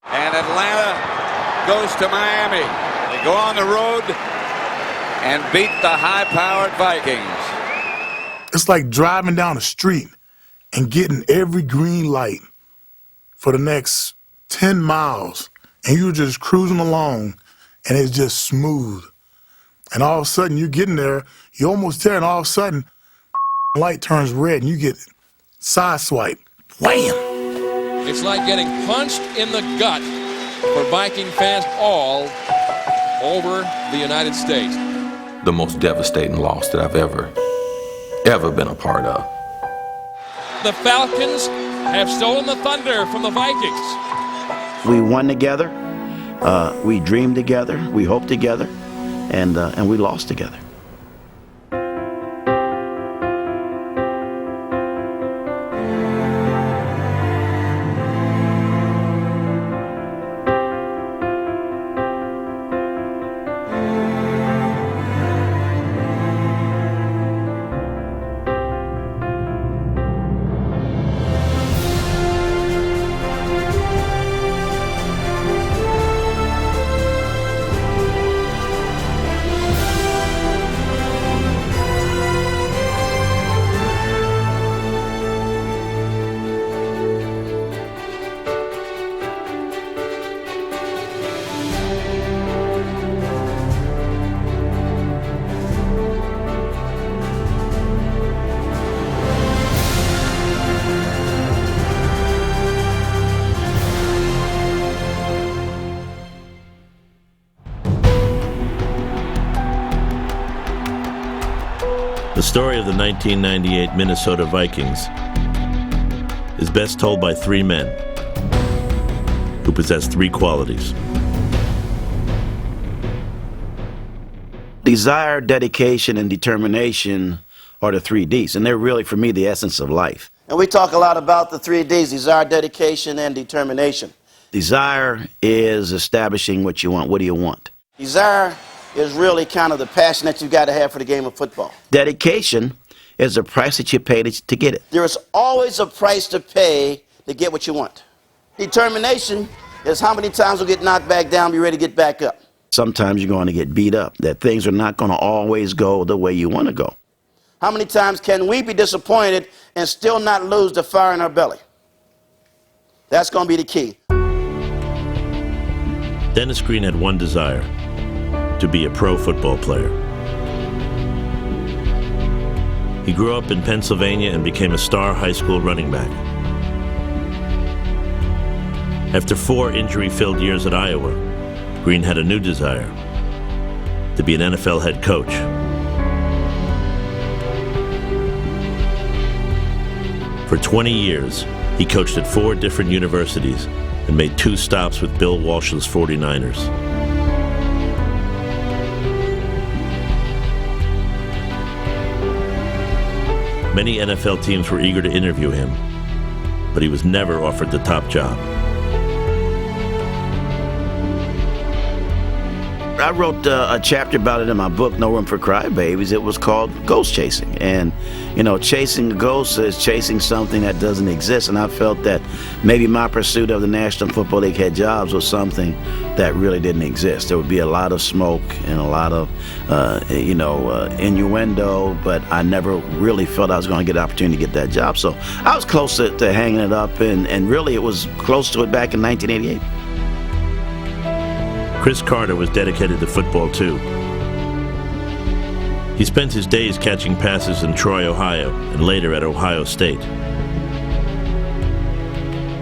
And Atlanta goes to Miami. They go on the road and beat the high-powered Vikings. It's like driving down the street and getting every green light for the next 10 miles, and you're just cruising along, and it's just smooth. And all of a sudden, you're getting there, you're almost there, and all of a sudden, light turns red, and you get sideswiped. Wham! It's like getting punched in the gut for Viking fans all over the United States. The most devastating loss that I've ever been a part of. The Falcons have stolen the thunder from the Vikings. We won together, we dreamed together, we hoped together, and we lost together. The story of the 1998 Minnesota Vikings is best told by three men who possess three qualities. Desire, dedication, and determination are the 3 Ds, and they're really, for me, the essence of life. And we talk a lot about the 3 Ds, desire, dedication, and determination. Desire is establishing what you want. What do you want? Desire is really kind of the passion that you've got to have for the game of football. Dedication is the price that you pay to get it. There is always a price to pay to get what you want. Determination is how many times you'll get knocked back down, be ready to get back up. Sometimes you're going to get beat up, that things are not going to always go the way you want to go. How many times can we be disappointed and still not lose the fire in our belly? That's going to be the key. Dennis Green had one desire: to be a pro football player. He grew up in Pennsylvania and became a star high school running back. After 4 injury-filled years at Iowa, Green had a new desire: to be an NFL head coach. For 20 years, he coached at 4 different universities and made 2 stops with Bill Walsh's 49ers. Many NFL teams were eager to interview him, but he was never offered the top job. I wrote a chapter about it in my book, No Room for Crybabies. It was called Ghost Chasing. And, you know, chasing a ghost is chasing something that doesn't exist. And I felt that maybe my pursuit of the National Football League head jobs was something that really didn't exist. There would be a lot of smoke and a lot of, innuendo, but I never really felt I was going to get an opportunity to get that job. So I was close to hanging it up, and really it was close to it back in 1988. Cris Carter was dedicated to football too. He spent his days catching passes in Troy, Ohio, and later at Ohio State.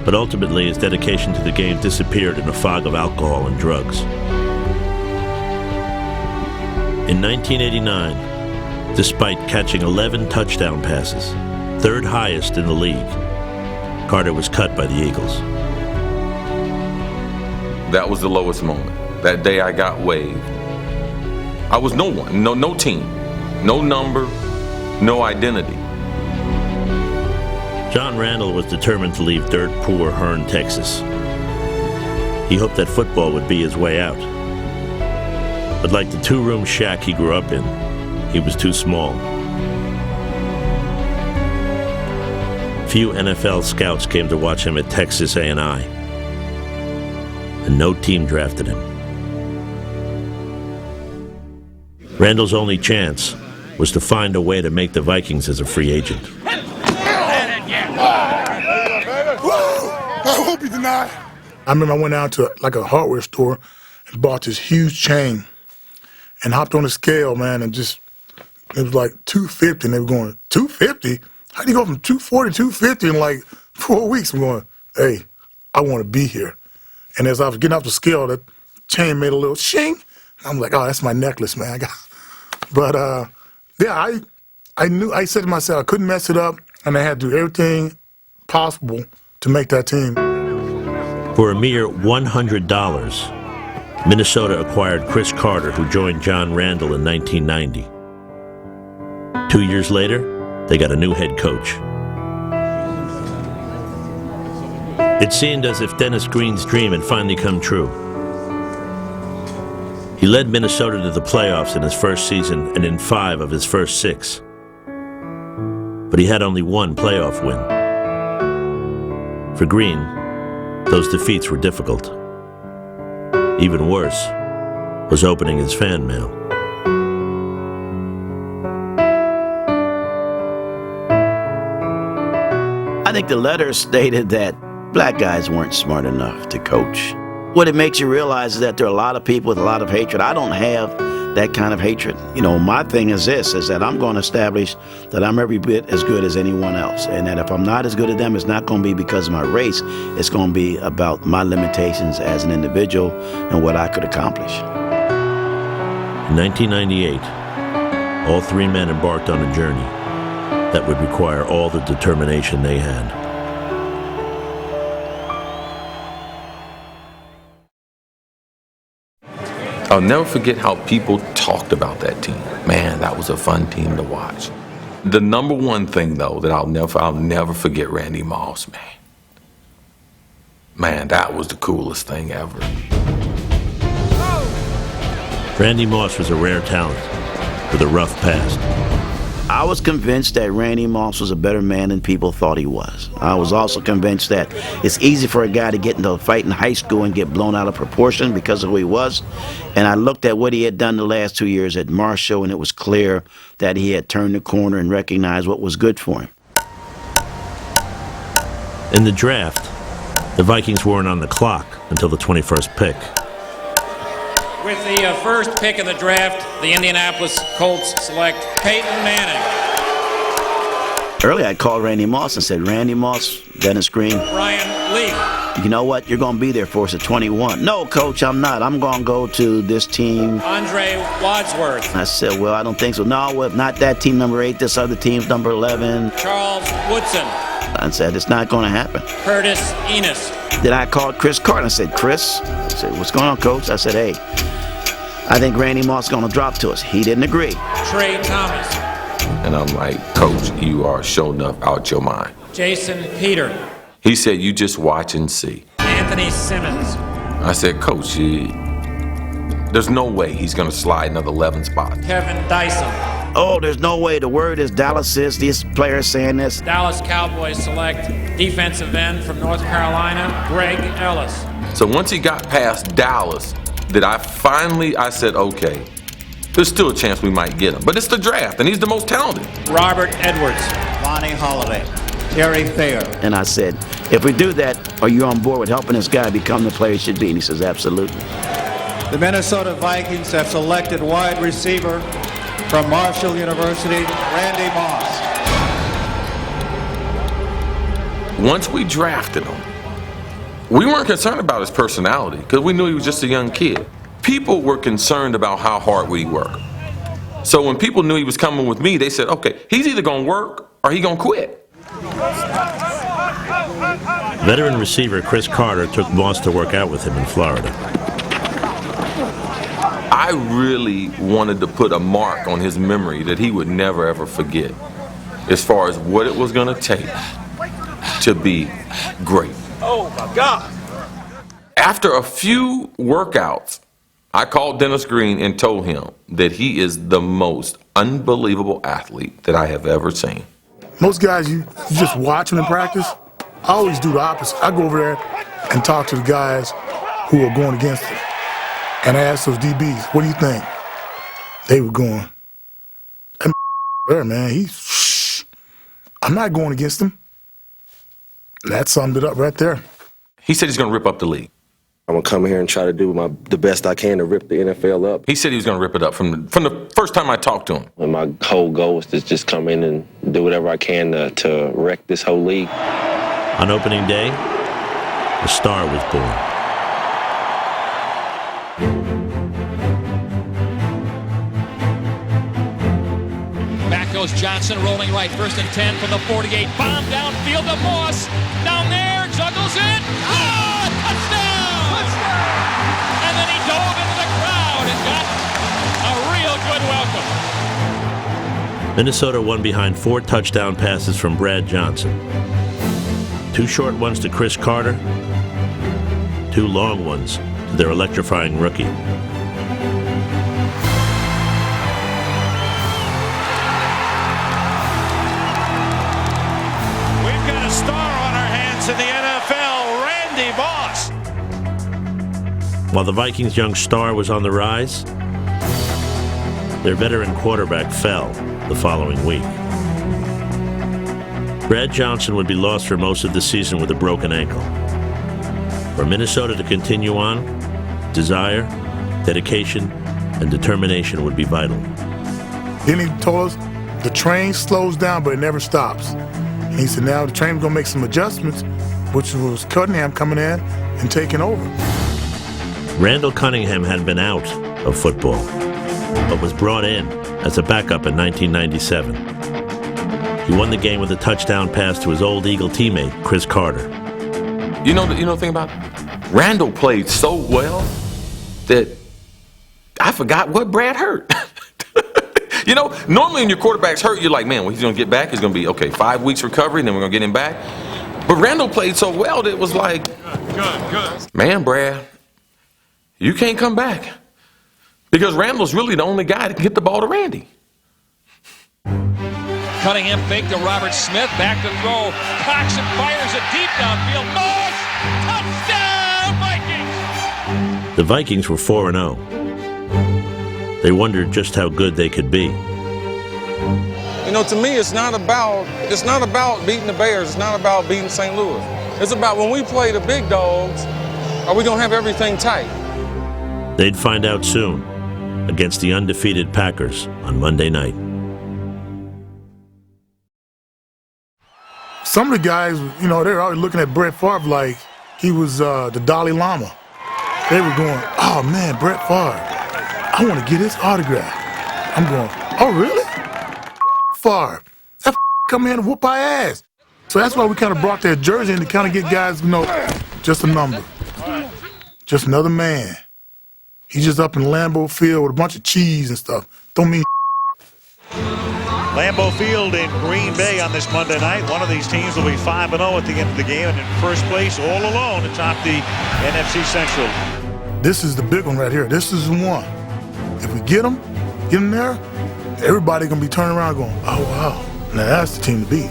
But ultimately, his dedication to the game disappeared in a fog of alcohol and drugs. In 1989, despite catching 11 touchdown passes, 3rd highest in the league, Carter was cut by the Eagles. That was the lowest moment. That day I got waived. I was no one, no team, no number, no identity. John Randall was determined to leave dirt-poor Hearne, Texas. He hoped that football would be his way out. But like the 2-room shack he grew up in, he was too small. Few NFL scouts came to watch him at Texas A&I. and no team drafted him. Randall's only chance was to find a way to make the Vikings as a free agent. I hope you deny. I remember I went out to like a hardware store and bought this huge chain and hopped on the scale, man, and just, it was like 250, and they were going, 250? How do you go from 240 to 250 in like 4 weeks? I'm going, hey, I want to be here. And as I was getting off the scale, that chain made a little shing. I'm like, oh, that's my necklace, man. But yeah, I said to myself, I couldn't mess it up, and I had to do everything possible to make that team. For a mere $100, Minnesota acquired Chris Carter, who joined John Randall in 1990. 2 years later, they got a new head coach. It seemed as if Dennis Green's dream had finally come true. He led Minnesota to the playoffs in his first season and in 5 of his first 6. But he had only one playoff win. For Green, those defeats were difficult. Even worse was opening his fan mail. I think the letter stated that black guys weren't smart enough to coach. What it makes you realize is that there are a lot of people with a lot of hatred. I don't have that kind of hatred. You know, my thing is this, is that I'm going to establish that I'm every bit as good as anyone else, and that if I'm not as good as them, it's not going to be because of my race. It's going to be about my limitations as an individual and what I could accomplish. In 1998, all 3 men embarked on a journey that would require all the determination they had. I'll never forget how people talked about that team. Man, that was a fun team to watch. The number one thing, though, that I'll never forget Randy Moss, man. Man, that was the coolest thing ever. Randy Moss was a rare talent with a rough past. I was convinced that Randy Moss was a better man than people thought he was. I was also convinced that it's easy for a guy to get into a fight in high school and get blown out of proportion because of who he was. And I looked at what he had done the last 2 years at Marshall, and it was clear that he had turned the corner and recognized what was good for him. In the draft, the Vikings weren't on the clock until the 21st pick. With the first pick in the draft, the Indianapolis Colts select Peyton Manning. Early I called Randy Moss and said, Randy Moss, Dennis Green. Brian Lee. You know what? You're going to be there for us at 21. No, Coach, I'm not. I'm going to go to this team. Andre Wadsworth. I said, well, I don't think so. No, well, not that team number 8. This other team's number 11. Charles Woodson. I said, it's not going to happen. Curtis Enos. Then I called Chris Carter and said, Chris, I said, what's going on, Coach? I said, hey, I think Randy Moss is going to drop to us. He didn't agree. Trey Thomas. And I'm like, Coach, you are sure enough out your mind. Jason Peter. He said, you just watch and see. Anthony Simmons. I said, Coach, there's no way he's going to slide another 11 spots. Kevin Dyson. Oh, there's no way. The word is Dallas is. These players saying this. Dallas Cowboys select defensive end from North Carolina, Greg Ellis. So once he got past Dallas, I said, okay, there's still a chance we might get him. But it's the draft, and he's the most talented. Robert Edwards. Lonnie Holiday. Terry Fair. And I said, if we do that, are you on board with helping this guy become the player he should be? And he says, absolutely. The Minnesota Vikings have selected wide receiver from Marshall University, Randy Moss. Once we drafted him, we weren't concerned about his personality because we knew he was just a young kid. People were concerned about how hard would he work. So when people knew he was coming with me, they said, okay, he's either going to work or he's going to quit. Veteran receiver Chris Carter took Moss to work out with him in Florida. I really wanted to put a mark on his memory that he would never, ever forget as far as what it was going to take to be great. Oh, my God. After a few workouts, I called Dennis Green and told him that he is the most unbelievable athlete that I have ever seen. Most guys, you just watch them in practice. I always do the opposite. I go over there and talk to the guys who were going against him. And I asked those DBs, what do you think? They were going, there, man, I'm not going against him. And that summed it up right there. He said he's going to rip up the league. I'm going to come here and try to do the best I can to rip the NFL up. He said he was going to rip it up from the first time I talked to him. And my whole goal is to just come in and do whatever I can to wreck this whole league. On opening day, a star was born. Back goes Johnson, rolling right. 1st and 10 from the 48. Bomb downfield to Moss. Down there, juggles it. Oh, touchdown! And then he dove into the crowd and got a real good welcome. Minnesota won behind 4 touchdown passes from Brad Johnson. 2 short ones to Chris Carter, 2 long ones to their electrifying rookie. We've got a star on our hands in the NFL, Randy Moss. While the Vikings' young star was on the rise, their veteran quarterback fell the following week. Brad Johnson would be lost for most of the season with a broken ankle. For Minnesota to continue on, desire, dedication, and determination would be vital. Then he told us the train slows down, but it never stops. And he said now the train's going to make some adjustments, which was Cunningham coming in and taking over. Randall Cunningham had been out of football, but was brought in as a backup in 1997. He won the game with a touchdown pass to his old Eagle teammate, Chris Carter. You know the thing about it? Randall played so well that I forgot what Brad hurt. You know, normally when your quarterback's hurt, you're like, man, when he's going to get back, it's going to be, okay, 5 weeks recovery, and then we're going to get him back. But Randall played so well that it was like, good. Man, Brad, you can't come back. Because Randall's really the only guy that can get the ball to Randy. Cunningham fake to Robert Smith, back to throw. Cox and fires it deep downfield. Moss! Touchdown, Vikings! The Vikings were 4-0. They wondered just how good they could be. You know, to me, it's not about beating the Bears. It's not about beating St. Louis. It's about when we play the big dogs, are we going to have everything tight? They'd find out soon against the undefeated Packers on Monday night. Some of the guys, you know, they were always looking at Brett Favre like he was the Dalai Lama. They were going, oh, man, Brett Favre, I want to get his autograph. I'm going, oh, really? Favre, that come in and whoop our ass. So that's why we kind of brought that jersey in to kind of get guys, you know, just a number. Just another man. He's just up in Lambeau Field with a bunch of cheese and stuff. Don't mean Lambeau Field in Green Bay on this Monday night. One of these teams will be 5-0 at the end of the game and in first place all alone atop the NFC Central. This is the big one right here. This is the one. If we get them there, everybody going to be turning around going, oh, wow. Now that's the team to beat.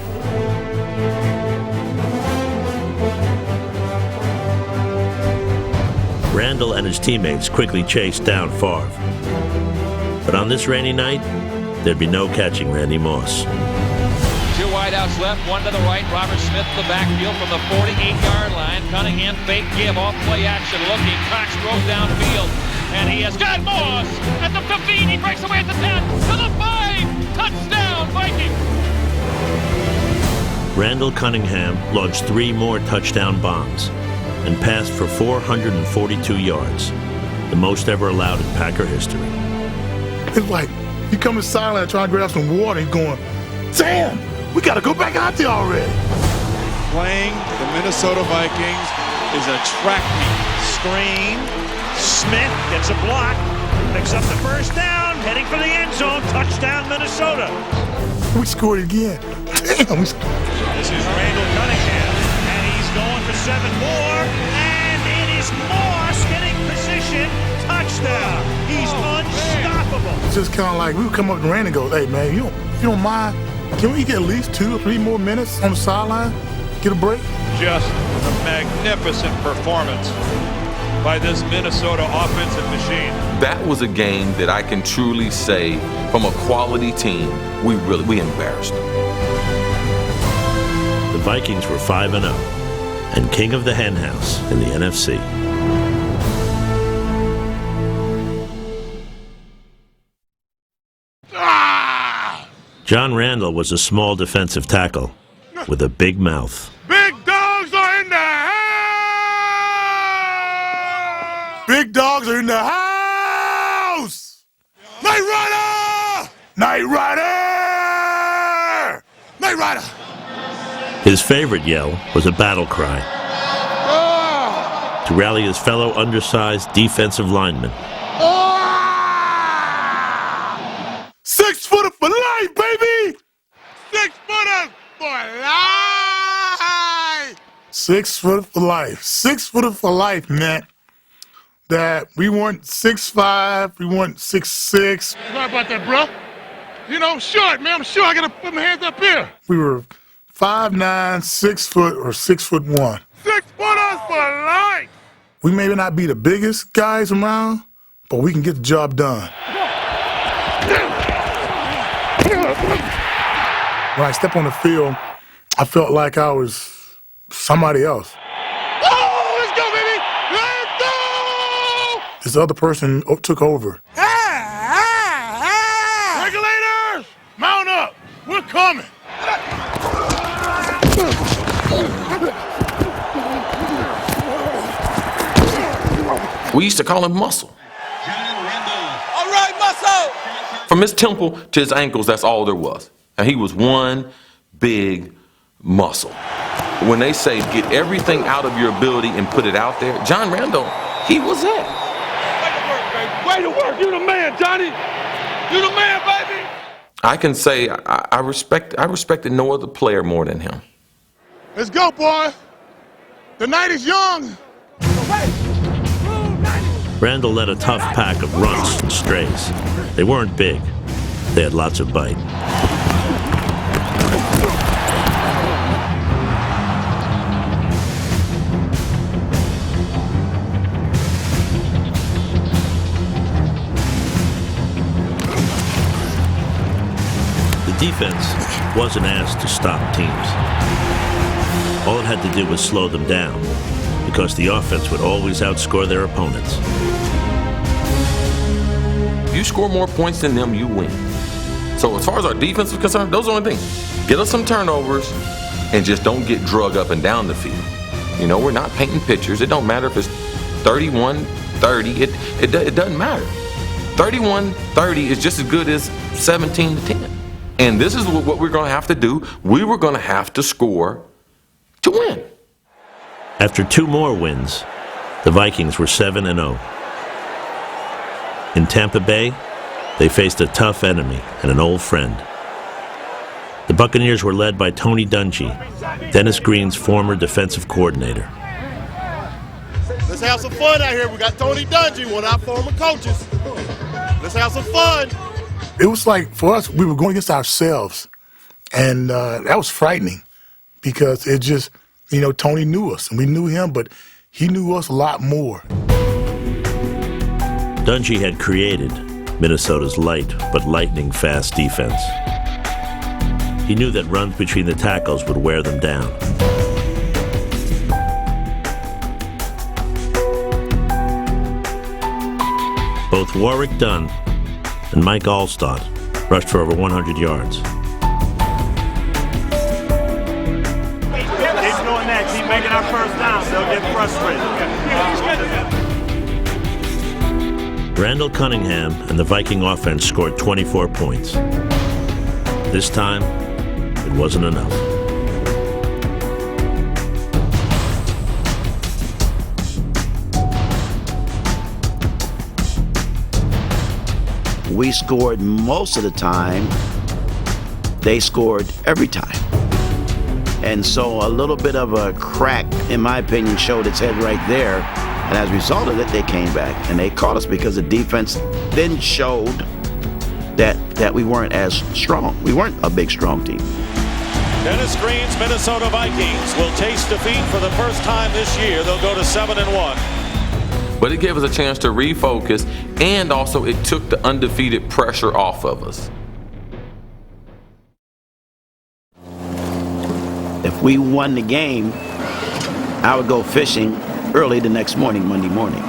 Randall and his teammates quickly chased down Favre. But on this rainy night, there'd be no catching Randy Moss. 2 wideouts left, 1 to the right. Robert Smith to the backfield from the 48-yard line. Cunningham fake give, off play action looking. Cox throws downfield, and he has got Moss at the 15. He breaks away at the 10, to the 5. Touchdown, Vikings! Randall Cunningham launched 3 more touchdown bombs and passed for 442 yards, the most ever allowed in Packer history. It's like he coming silent trying to grab some water and going, damn, we got to go back out there already. Playing the Minnesota Vikings is a track meet. Screen. Smith gets a block. Picks up the first down. Heading for the end zone. Touchdown, Minnesota. We scored again. Damn, we scored. This is Randall Cunningham. And he's going for 7 more. And it is Moss getting position. Touchdown. He's unstoppable. It's just kind of like we would come up to Randy and go, hey, man, if you don't mind, can we get at least 2 or 3 more minutes on the sideline? Get a break? Just a magnificent performance by this Minnesota offensive machine. That was a game that I can truly say, from a quality team, we embarrassed them. The Vikings were 5-0 and king of the henhouse in the NFC. John Randall was a small defensive tackle with a big mouth. Big dogs are in the house! Big dogs are in the house! Knight Rider! Knight Rider! Knight Rider! His favorite yell was a battle cry to rally his fellow undersized defensive linemen. 6 footer for life, baby! 6 footer for life! 6 footer for life. 6 footer for life meant that we weren't 6'5", we weren't 6'6". Sorry about that, bro. You know, I'm short, man. I'm short. I gotta put my hands up here. We were 5'9", 6 foot, or 6'1". 6 footers for life! We may not be the biggest guys around, but we can get the job done. When I stepped on the field, I felt like I was somebody else. Oh, let's go, baby! Let's go! This other person took over. Regulators, mount up. We're coming. We used to call him Muscle. All right, Muscle! From his temple to his ankles, that's all there was. And he was one big muscle. When they say get everything out of your ability and put it out there, John Randall, he was it. Way to work. You the man, Johnny. You the man, baby. I can say I respected no other player more than him. Let's go, boy. The night is young. Randall led a tough pack of runts and strays. They weren't big. They had lots of bite. The defense wasn't asked to stop teams. All it had to do was slow them down, because the offense would always outscore their opponents. You score more points than them, you win. So as far as our defense is concerned, those are the only things. Get us some turnovers and just don't get drug up and down the field. You know, we're not painting pictures. It don't matter if it's 31-30. It doesn't matter. 31-30 is just as good as 17-10. And this is what we're going to have to do. We were going to have to score to win. After 2 more wins, the Vikings were 7-0. In Tampa Bay, they faced a tough enemy and an old friend. The Buccaneers were led by Tony Dungy, Dennis Green's former defensive coordinator. Let's have some fun out here. We got Tony Dungy, one of our former coaches. Let's have some fun. It was like, for us, we were going against ourselves. And that was frightening because it just, you know, Tony knew us and we knew him, but he knew us a lot more. Dungy had created Minnesota's light but lightning-fast defense. He knew that runs between the tackles would wear them down. Both Warwick Dunn and Mike Alstott rushed for over 100 yards. Keep doing that. Keep making our first downs. They'll get frustrated. Randall Cunningham and the Viking offense scored 24 points. This time, it wasn't enough. We scored most of the time. They scored every time. And so a little bit of a crack, in my opinion, showed its head right there. And as a result of it, they came back and they caught us because the defense then showed that we weren't as strong. We weren't a big, strong team. Dennis Green's Minnesota Vikings will taste defeat for the first time this year. They'll go to 7-1. But it gave us a chance to refocus, and also it took the undefeated pressure off of us. If we won the game, I would go fishing early the next morning, Monday morning.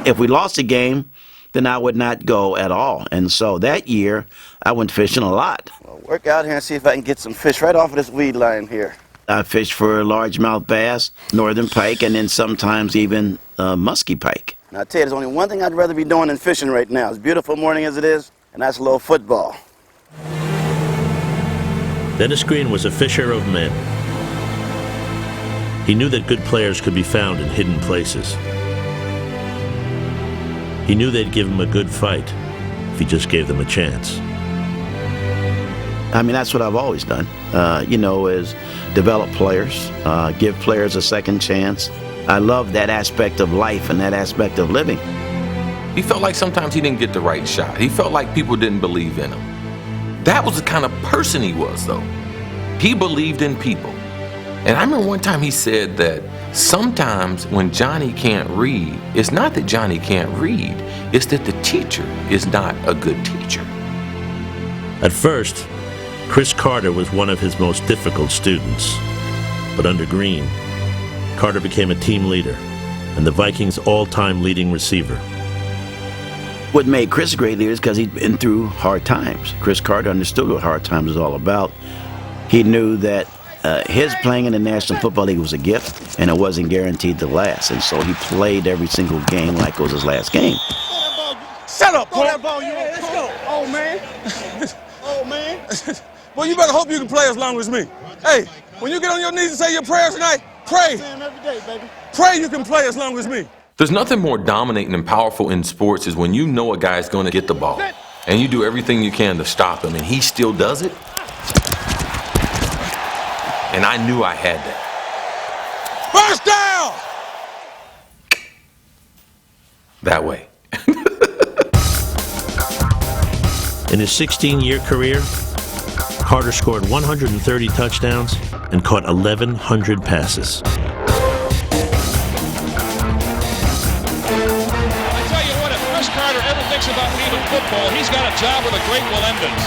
If we lost the game, then I would not go at all. And so that year, I went fishing a lot. Well, work out here and see if I can get some fish right off of this weed line here. I fished for largemouth bass, northern pike, and then sometimes even musky pike. Now, I tell you, there's only one thing I'd rather be doing than fishing right now. As beautiful morning as it is, and that's a little football. Dennis Green was a fisher of men. He knew that good players could be found in hidden places. He knew they'd give him a good fight if he just gave them a chance. I mean, that's what I've always done, is develop players, give players a second chance. I love that aspect of life and that aspect of living. He felt like sometimes he didn't get the right shot. He felt like people didn't believe in him. That was the kind of person he was, though. He believed in people. And I remember one time he said that sometimes when Johnny can't read, it's not that Johnny can't read, it's that the teacher is not a good teacher. At first, Chris Carter was one of his most difficult students. But under Green, Carter became a team leader and the Vikings' all-time leading receiver. What made Chris a great leader is because he'd been through hard times. Chris Carter understood what hard times was all about. He knew that his playing in the National Football League was a gift, and it wasn't guaranteed to last. And so he played every single game like it was his last game. Shut up, Throw that ball, you let's go. Oh, man. Oh, man. Well, you better hope you can play as long as me. Hey, when you get on your knees and say your prayers tonight, pray. Every day, baby. Pray you can play as long as me. There's nothing more dominating and powerful in sports is when you know a guy's going to get the ball and you do everything you can to stop him and he still does it. And I knew I had that. First down! That way. In his 16-year career, Carter scored 130 touchdowns and caught 1,100 passes. Carter ever thinks about leaving football, he's got a job with the great Willendens.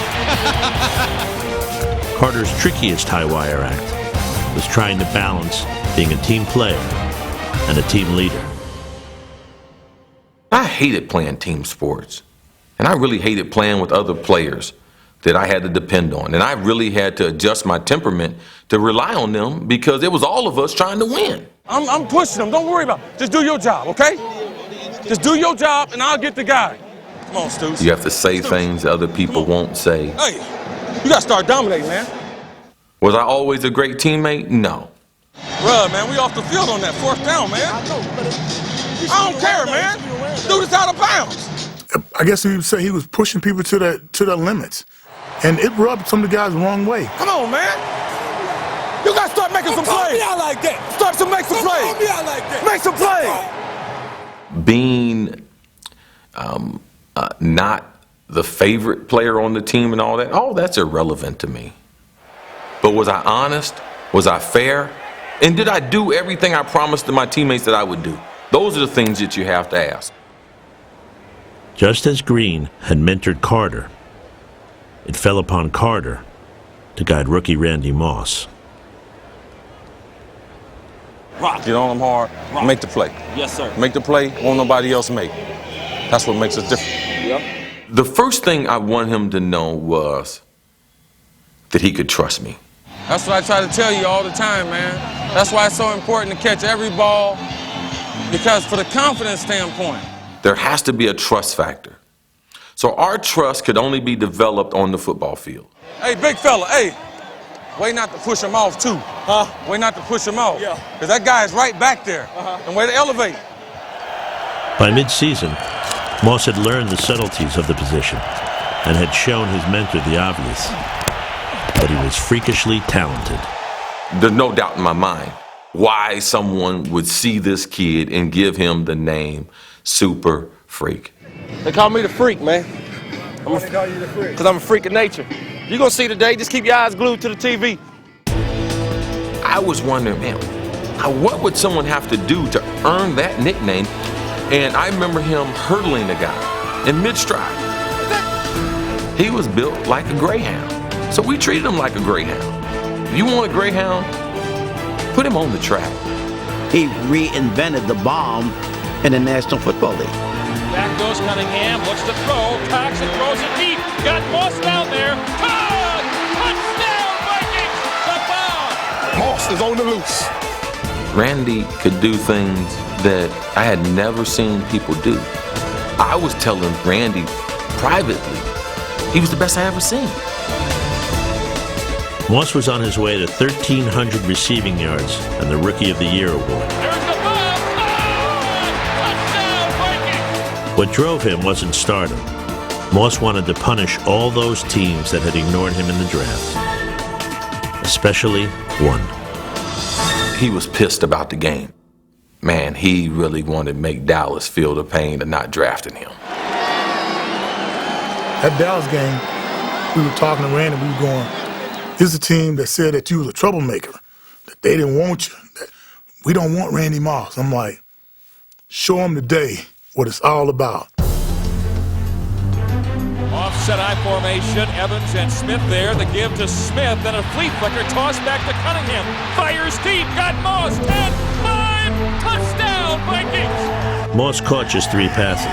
Carter's trickiest high-wire act was trying to balance being a team player and a team leader. I hated playing team sports, and I really hated playing with other players that I had to depend on, and I really had to adjust my temperament to rely on them because it was all of us trying to win. I'm pushing them. Don't worry about it. Just do your job, okay? Just do your job, and I'll get the guy. Come on, Stu. You have to say things other people won't say. Hey, you got to start dominating, man. Was I always a great teammate? No. Bruh, man, we off the field on that fourth down, man. I don't care, man. Dude, it's out of bounds. I guess he would say he was pushing people to their limits. And it rubbed some of the guys the wrong way. Come on, man. You got to start making some plays. Me out like that. Start to make some plays. Me out like that. Make some plays. Being not the favorite player on the team and all that's irrelevant to me. But was I honest? Was I fair? And did I do everything I promised to my teammates that I would do? Those are the things that you have to ask. Just as Green had mentored Carter, it fell upon Carter to guide rookie Randy Moss. Rock. Get on them hard. Rock. Make the play. Yes, sir. Make the play. Won't nobody else make. That's what makes us different. Yep. The first thing I want him to know was that he could trust me. That's what I try to tell you all the time, man. That's why it's so important to catch every ball, because for the confidence standpoint, there has to be a trust factor. So our trust could only be developed on the football field. Hey, big fella, hey. Way not to push him off, too. Huh? Way not to push him off. Yeah. Because that guy is right back there. And way to elevate. By mid-season, Moss had learned the subtleties of the position and had shown his mentor the obvious, that he was freakishly talented. There's no doubt in my mind why someone would see this kid and give him the name Super Freak. They call me the Freak, man. Why they call you the Freak? Because I'm a freak of nature. You're going to see today, just keep your eyes glued to the TV. I was wondering, man, what would someone have to do to earn that nickname? And I remember him hurdling a guy in mid-stride. He was built like a greyhound. So we treated him like a greyhound. If you want a greyhound, put him on the track. He reinvented the bomb in the National Football League. Back goes Cunningham, looks to throw, cocks and throws it deep. Got Moss down there. Caught! Touchdown, Vikings! The ball! Moss is on the loose. Randy could do things that I had never seen people do. I was telling Randy privately, he was the best I ever seen. Moss was on his way to 1,300 receiving yards and the Rookie of the Year award. There's the ball! Oh! Touchdown, Vikings! What drove him wasn't stardom. Moss wanted to punish all those teams that had ignored him in the draft, especially one. He was pissed about the game. Man, he really wanted to make Dallas feel the pain of not drafting him. That Dallas game, we were talking to Randy, we were going, this is a team that said that you was a troublemaker, that they didn't want you, that we don't want Randy Moss. I'm like, show them today what it's all about. Offset I formation, Evans and Smith there. The give to Smith, and a flea flicker toss back to Cunningham. Fires deep, got Moss, 10, 5, touchdown, Vikings! Moss caught just 3 passes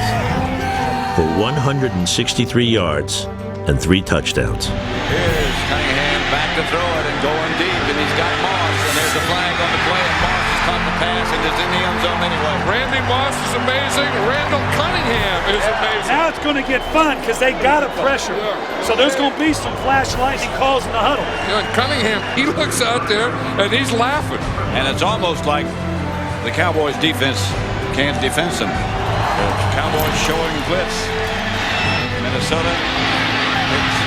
for 163 yards and 3 touchdowns. Here's Cunningham back to throw it and going deep, and he's got Moss, and there's a flag on the play, and Moss has caught the pass and is in the end zone anyway. Randy Moss is amazing. Randall Cunningham is amazing. Now it's going to get fun because they got to pressure. So there's going to be some flash lightning calls in the huddle. Yeah, Cunningham, he looks out there and he's laughing. And it's almost like the Cowboys defense can't defend them. The Cowboys showing blitz. Minnesota, it's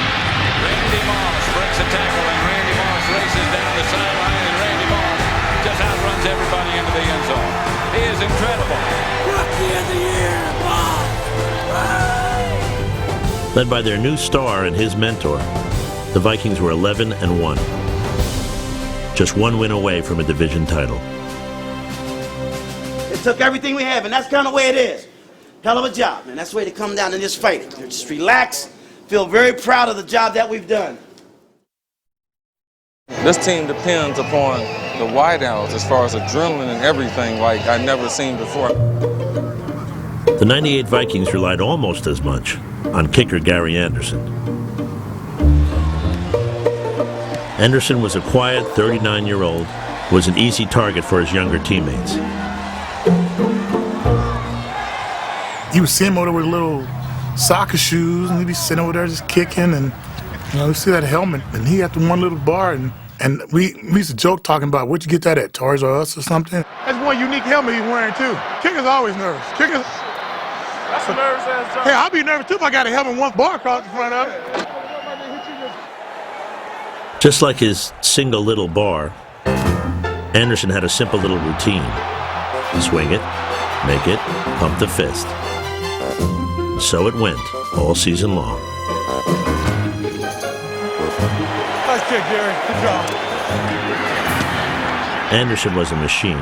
Randy Moss breaks a tackle, and Randy Moss races down the sideline, and Randy Moss just outruns everybody into the end zone. He is incredible. Rookie of the Year, Moss! Led by their new star and his mentor, the Vikings were 11-1. Just 1 win away from a division title. It took everything we have, and that's kind of the way it is. Hell of a job, man. That's the way to come down and just fight it. Just relax, feel very proud of the job that we've done. This team depends upon the wideouts as far as adrenaline and everything like I've never seen before. The 98 Vikings relied almost as much on kicker Gary Anderson. Anderson was a quiet 39-year-old who was an easy target for his younger teammates. You would see him over with little soccer shoes, and he'd be sitting over there just kicking, and you see that helmet, and he had the one little bar, and we used to joke talking about, where'd you get that at, Toys R Us or something? That's one unique helmet he's wearing too. Kicker's always nervous. Kicker's... That's a nervous ass job. Hey, I'll be nervous too if I got a helmet with one bar across the front of it. Just like his single little bar, Anderson had a simple little routine. Swing it, make it, pump the fist. So it went, all season long. Nice kick, Gary. Good job. Anderson was a machine.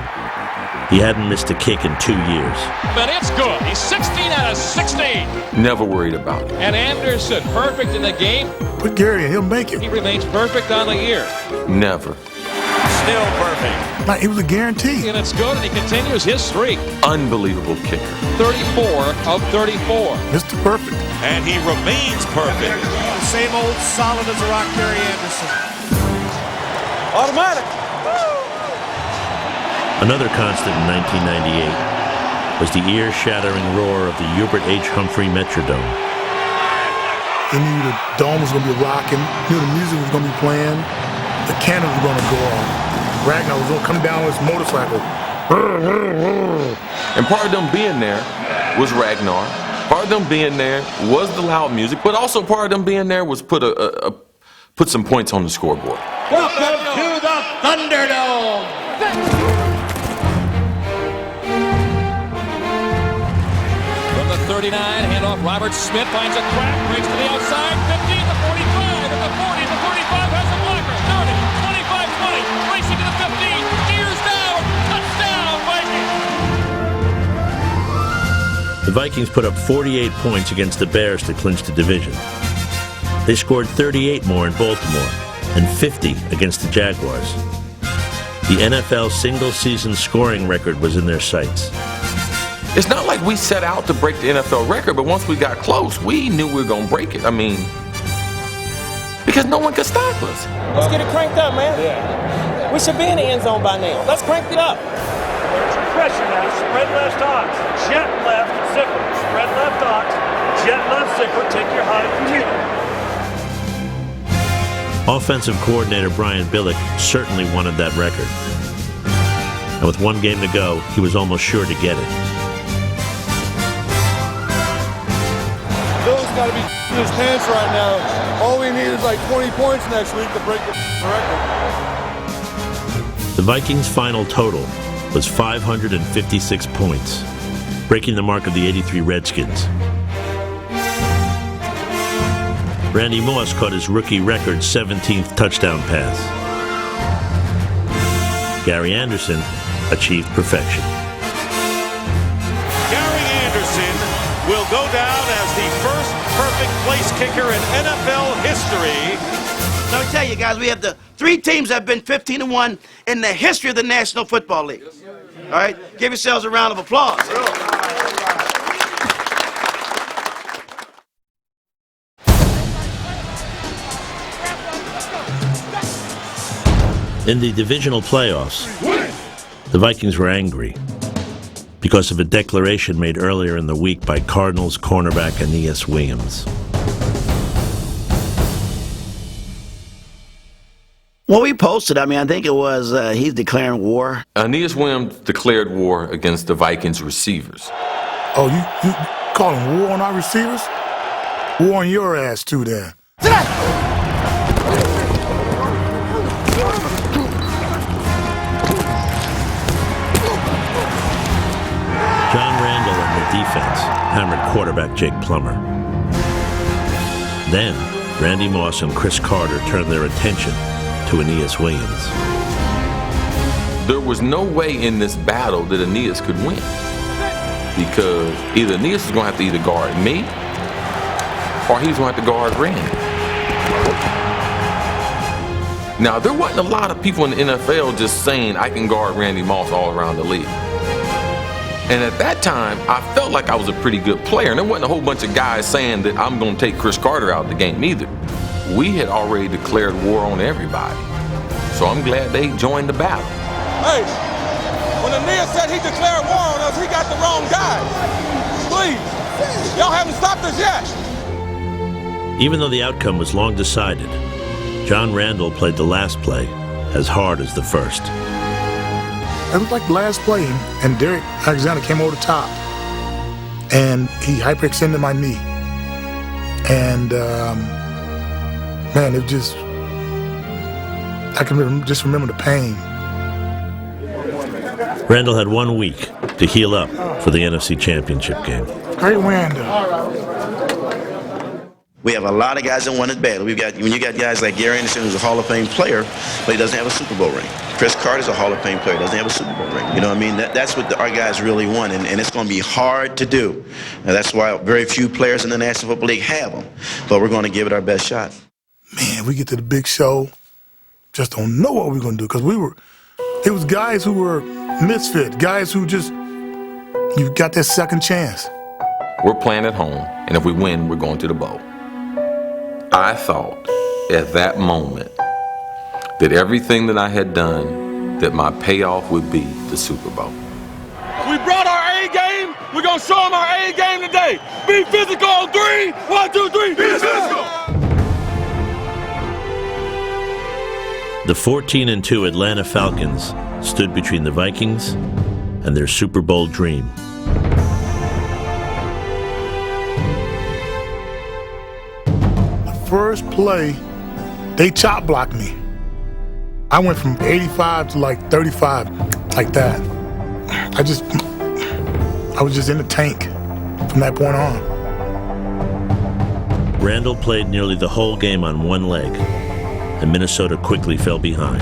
He hadn't missed a kick in 2 years. But it's good. He's 16 out of 16. Never worried about it. And Anderson, perfect in the game. Put Gary in, he'll make it. He remains perfect on the year. Never. Still perfect. Like, it was a guarantee. And it's good, and he continues his streak. Unbelievable kicker. 34 of 34. Mr. Perfect. And he remains perfect. The same old solid as a rock, Gary Anderson. Automatic. Another constant in 1998 was the ear-shattering roar of the Hubert H. Humphrey Metrodome. He knew the dome was going to be rocking, knew the music was going to be playing, the cannon was going to go off. Ragnar was going to come down with his motorcycle. And part of them being there was Ragnar. Part of them being there was the loud music, but also part of them being there was put some points on the scoreboard. Welcome to the Thunderdome. From the 39, handoff, Robert Smith finds a crack, breaks to the outside, 50, the 45, at the 40, the 35 has a blocker, 30, 25, 20, racing to the 15, ears down, touchdown, Vikings! The Vikings put up 48 points against the Bears to clinch the division. They scored 38 more in Baltimore and 50 against the Jaguars. The NFL single-season scoring record was in their sights. It's not like we set out to break the NFL record, but once we got close, we knew we were going to break it. I mean, because no one could stop us. Let's get it cranked up, man. Yeah. We should be in the end zone by now. Let's crank it up. There's your pressure now. Spread left ox. Jet left zipper. Spread left ox. Jet left zipper. Take your high potato. Offensive coordinator Brian Billick certainly wanted that record. And with one game to go, he was almost sure to get it. Bill's got to be in his pants right now. All we need is like 20 points next week to break the record. The Vikings' final total was 556 points, breaking the mark of the '83 Redskins. Randy Moss caught his rookie record 17th touchdown pass. Gary Anderson achieved perfection. Gary Anderson will go down as the first perfect place kicker in NFL history. Let me tell you guys, we have the 3 teams that have been 15-1 in the history of the National Football League. All right? Give yourselves a round of applause. In the divisional playoffs, the Vikings were angry because of a declaration made earlier in the week by Cardinals cornerback Aeneas Williams. Well, we posted, I think it was he's declaring war. Aeneas Williams declared war against the Vikings receivers. Oh, you calling war on our receivers? War on your ass too, then. John Randall and the defense hammered quarterback Jake Plummer. Then, Randy Moss and Chris Carter turned their attention to Aeneas Williams. There was no way in this battle that Aeneas could win, because either Aeneas is going to have to either guard me or he's going to have to guard Randy. Now, there wasn't a lot of people in the NFL just saying I can guard Randy Moss all around the league. And at that time, I felt like I was a pretty good player, and there wasn't a whole bunch of guys saying that I'm going to take Chris Carter out of the game either. We had already declared war on everybody, so I'm glad they joined the battle. Hey, when Aeneas said he declared war on us, he got the wrong guy. Please, y'all haven't stopped us yet. Even though the outcome was long decided, John Randall played the last play as hard as the first. It was like the last play, and Derek Alexander came over the top, and he hyperextended my knee. And, man, it just, I can just remember the pain. Randall had 1 week to heal up for the NFC Championship game. Great Randall. We have a lot of guys that want it bad. When you got guys like Gary Anderson, who's a Hall of Fame player, but he doesn't have a Super Bowl ring. Chris Carter's a Hall of Fame player, doesn't have a Super Bowl ring. You know what I mean? That's what our guys really want, and it's going to be hard to do. And that's why very few players in the National Football League have them. But we're going to give it our best shot. Man, we get to the big show, just don't know what we're going to do, because it was guys who were misfit, guys who just, you got that second chance. We're playing at home, and if we win, we're going to the bowl. I thought at that moment that everything that I had done, that my payoff would be the Super Bowl. We brought our A game. We're going to show them our A game today. Be physical on 3. 1, 2, 3. Be physical. The 14-2 Atlanta Falcons stood between the Vikings and their Super Bowl dream. First play, they chop blocked me. I went from 85 to like 35, like that. I was just in the tank from that point on. Randall played nearly the whole game on one leg, and Minnesota quickly fell behind.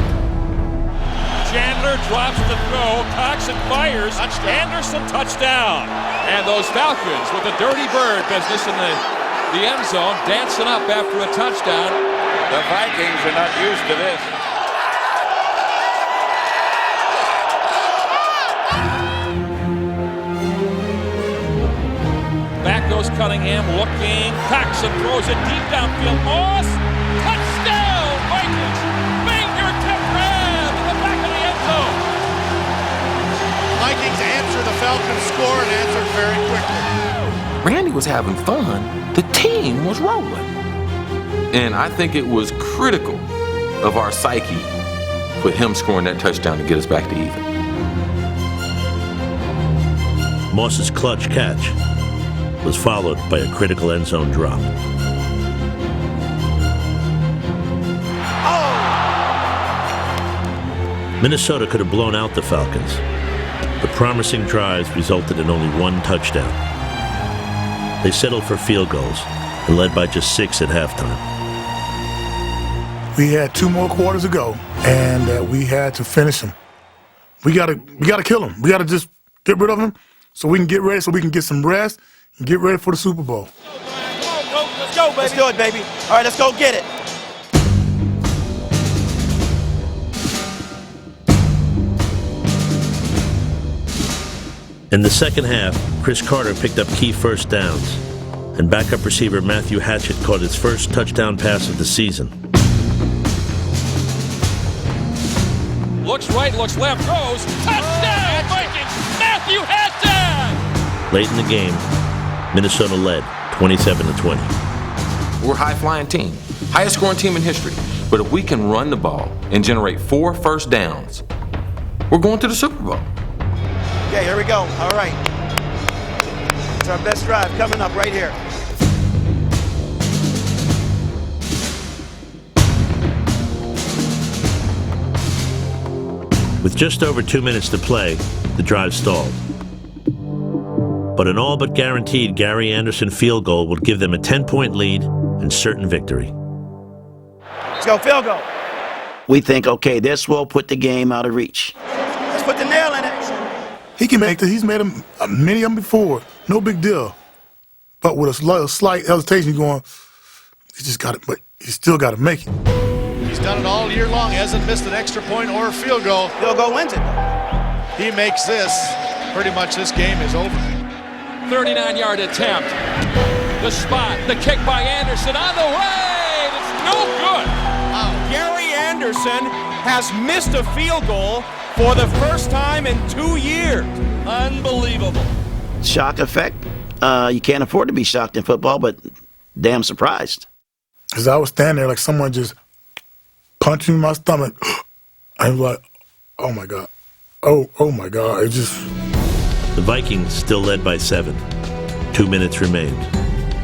Chandler drops to throw. Coxon fires. Anderson touchdown. And those Falcons with the dirty bird business in the end zone, dancing up after a touchdown. The Vikings are not used to this. Back goes Cunningham looking. Coxon throws it deep downfield. Moss. Touchdown! Vikings. Fingertip grab in the back of the end zone. Vikings answer the Falcons score and answered very quickly. Randy was having fun. The team was rolling. And I think it was critical of our psyche with him scoring that touchdown to get us back to even. Moss's clutch catch was followed by a critical end zone drop. Minnesota could have blown out the Falcons. The promising drives resulted in only one touchdown. They settled for field goals and led by just 6 at halftime. We had 2 more quarters to go, and we had to finish them. We gotta kill them. We gotta just get rid of them so we can get ready, so we can get some rest and get ready for the Super Bowl. Let's go, baby. Let's do it, baby. All right, let's go get it. In the second half, Chris Carter picked up key first downs, and backup receiver Matthew Hatchett caught his first touchdown pass of the season. Looks right, looks left, throws. Touchdown, Vikings! Matthew Hatchett! Late in the game, Minnesota led 27-20. We're a high-flying team, highest scoring team in history. But if we can run the ball and generate 4 first downs, we're going to the Super Bowl. Okay, here we go. All right. It's our best drive coming up right here. With just over 2 minutes to play, the drive stalled. But an all but guaranteed Gary Anderson field goal would give them a 10-point lead and certain victory. Let's go, field goal. We think, okay, this will put the game out of reach. Let's put the nail in it. He can make it. He's made them, many of them before. No big deal. But with a slight hesitation, he's going, he just got it, but he still got to make it. He's done it all year long. He hasn't missed an extra point or a field goal. Field goal wins it. He makes this. Pretty much this game is over. 39-yard attempt. The spot, the kick by Anderson on the way. It's no good. Gary Anderson has missed a field goal for the first time in 2 years. Unbelievable. Shock effect. You can't afford to be shocked in football, but damn surprised. As I was standing there, like someone just punched me in my stomach. I was like, oh my God. Oh my God. It just... The Vikings still led by 7. 2 minutes remained.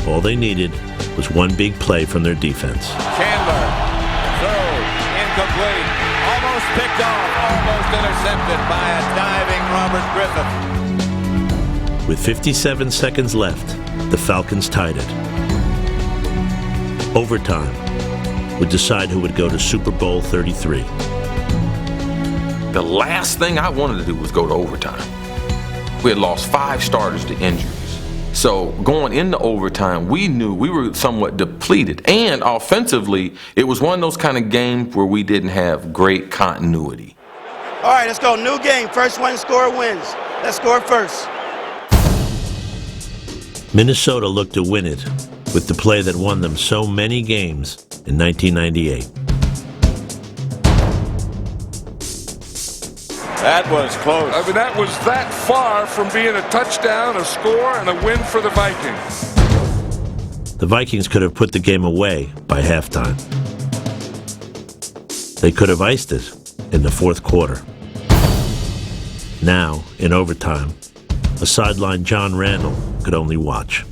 All they needed was one big play from their defense. Chandler throws incomplete. Almost picked off. Almost intercepted by a diving Robert Griffith. With 57 seconds left, the Falcons tied it. Overtime would decide who would go to Super Bowl 33. The last thing I wanted to do was go to overtime. We had lost 5 starters to injuries. So going into overtime, we knew we were somewhat depleted. And offensively, it was one of those kind of games where we didn't have great continuity. All right, let's go. New game. First one to score wins. Let's score first. Minnesota looked to win it with the play that won them so many games in 1998. That was close. I mean, that was that far from being a touchdown, a score, and a win for the Vikings. The Vikings could have put the game away by halftime. They could have iced it in the fourth quarter. Now, in overtime, a sidelined John Randall could only watch. You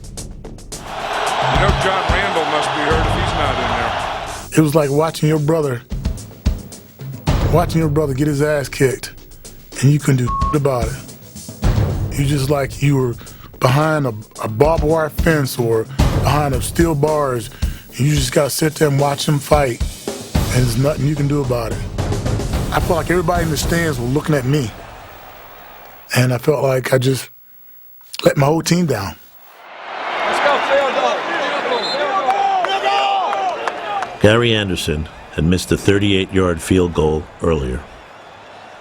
know John Randall must be hurt if he's not in there. It was like watching your brother get his ass kicked, and you couldn't do about it. You just like you were behind a barbed wire fence or behind a steel bars, and you just gotta sit there and watch him fight, and there's nothing you can do about it. I felt like everybody in the stands was looking at me. And I felt like I just let my whole team down. Let's go, field goal. Gary Anderson had missed a 38-yard field goal earlier.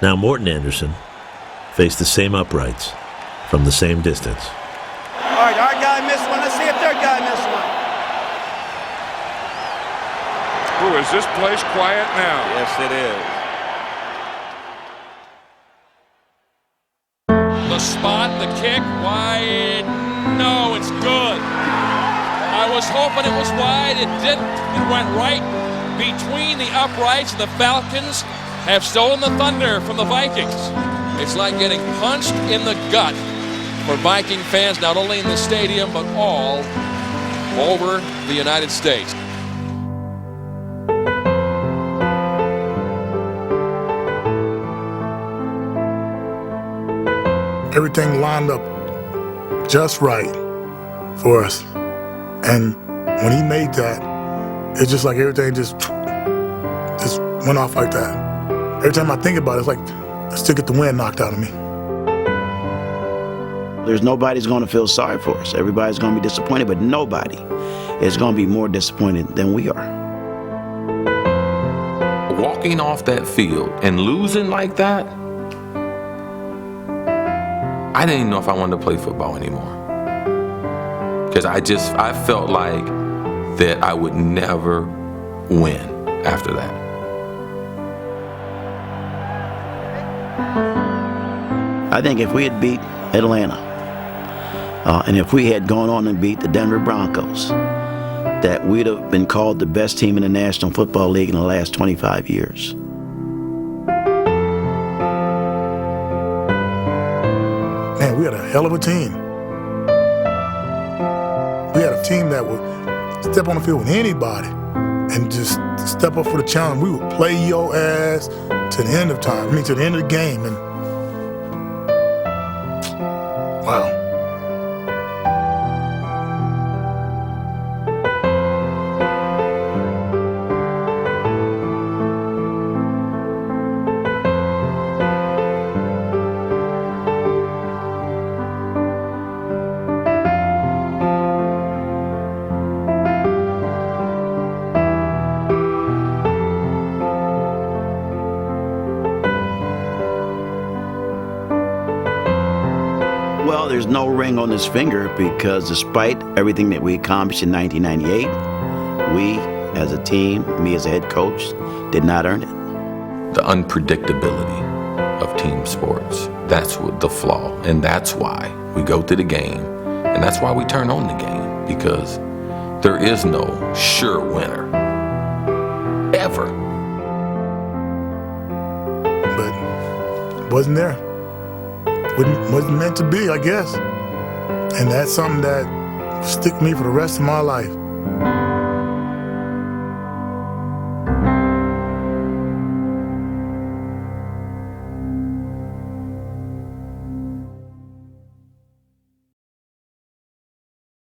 Now Morton Anderson faced the same uprights from the same distance. All right, our guy missed one. Let's see if their guy missed one. Ooh, is this place quiet now? Yes, it is. The spot, the kick, wide. No, it's good. I was hoping it was wide. It didn't. It went right between the uprights. The Falcons have stolen the thunder from the Vikings. It's like getting punched in the gut for Viking fans, not only in the stadium, but all over the United States. Everything lined up just right for us. And when he made that, it's just like everything just went off like that. Every time I think about it, it's like I still get the wind knocked out of me. There's nobody's going to feel sorry for us. Everybody's going to be disappointed, but nobody is going to be more disappointed than we are. Walking off that field and losing like that, I didn't even know if I wanted to play football anymore. Because I felt like that I would never win after that. I think if we had beat Atlanta, and if we had gone on and beat the Denver Broncos, that we'd have been called the best team in the National Football League in the last 25 years. Man, we had a hell of a team. We had a team that would step on the field with anybody and just step up for the challenge. We would play your ass to the end of time. To the end of the game. And wow. Well, there's no ring on this finger because despite everything that we accomplished in 1998, we as a team, me as a head coach, did not earn it. The unpredictability of team sports, that's what the flaw. And that's why we go to the game, and that's why we turn on the game, because there is no sure winner, ever. But it wasn't there. Wasn't meant to be, I guess. And that's something that stick me for the rest of my life.